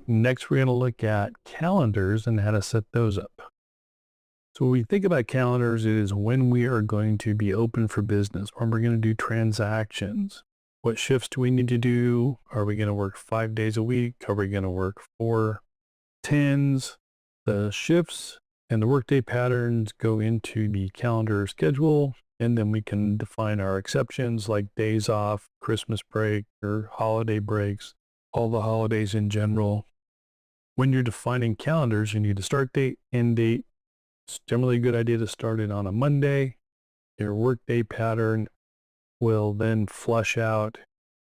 Next, we're going to look at calendars and how to set those up. So when we think about calendars, it is when we are going to be open for business, when we're going to do transactions. What shifts do we need to do? Are we going to work 5 days a week? Are we going to work 4 10s? The shifts and the workday patterns go into the calendar schedule, and then we can define our exceptions like days off, Christmas break, or holiday breaks, all the holidays in general. When you're defining calendars, you need a start date, end date. It's generally a good idea to start it on a Monday. Your workday pattern will then flush out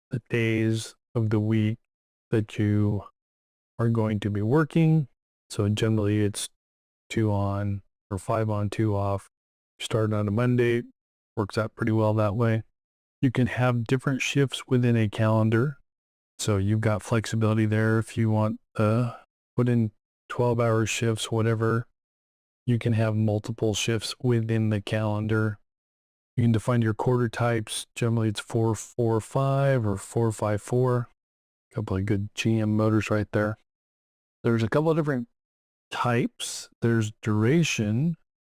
the days of the week that you are going to be working. So generally it's 2 on or 5 on, 2 off. Start on a Monday, works out pretty well that way. You can have different shifts within a calendar. So you've got flexibility there if you want to put in 12-hour shifts, whatever. You can have multiple shifts within the calendar. You can define your quarter types. Generally, it's 4-4-5 or 4-5-4. A couple of good GM motors right there. There's a couple of different types. There's duration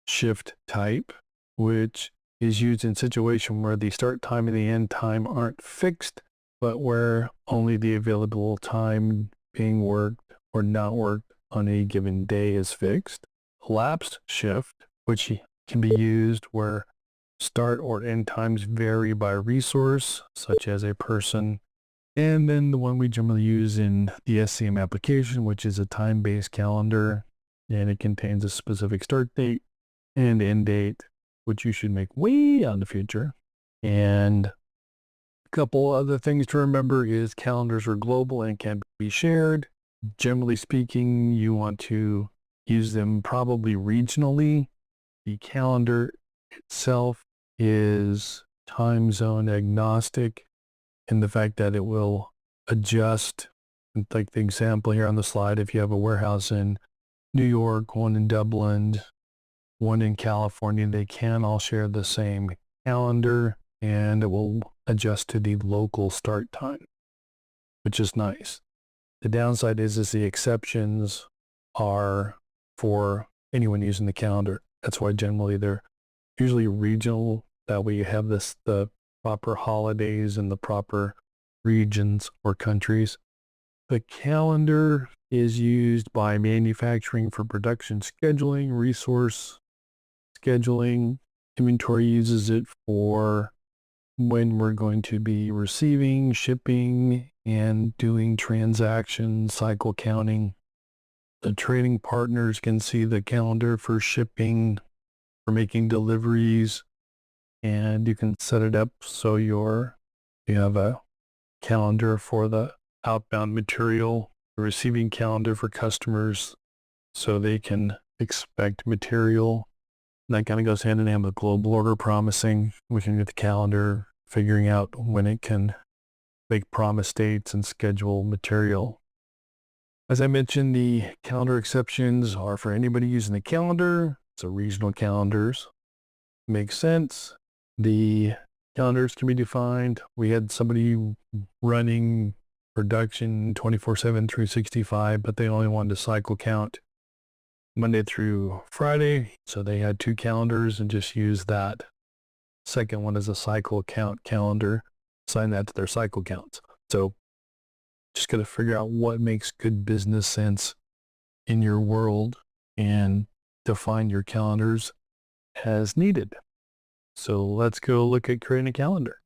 shift type, which is used in situation where the start time and the end time aren't fixed, but where only the available time being worked or not worked on a given day is fixed. Lapsed shift, which can be used where start or end times vary by resource, such as a person. And then the one we generally use in the SCM application, which is a time-based calendar, and it contains a specific start date and end date, which you should make way out in the future. And a couple other things to remember is calendars are global and can be shared. Generally speaking, you want to use them probably regionally. The calendar itself is time zone agnostic in the fact that it will adjust. Like the example here on the slide, if you have a warehouse in New York, one in Dublin, one in California, they can all share the same calendar and it will adjust to the local start time, which is nice. The downside is the exceptions are for anyone using the calendar. That's why generally they're usually regional, that way you have the proper holidays in the proper regions or countries. The calendar is used by manufacturing for production scheduling, resource scheduling. Inventory uses it for when we're going to be receiving, shipping, and doing transaction cycle counting. The trading partners can see the calendar for shipping, for making deliveries, and you can set it up so you have a calendar for the outbound material, a receiving calendar for customers so they can expect material. And that kind of goes hand in hand with global order promising. We can get the calendar, figuring out when it can make promise dates and schedule material. As I mentioned, the calendar exceptions are for anybody using the calendar. So regional calendars make sense. The calendars can be defined. We had somebody running production 24/7, 365, but they only wanted to cycle count Monday through Friday. So they had 2 calendars and just used that second one as a cycle count calendar, assign that to their cycle counts. So just got to figure out what makes good business sense in your world and define your calendars as needed. So let's go look at creating a calendar.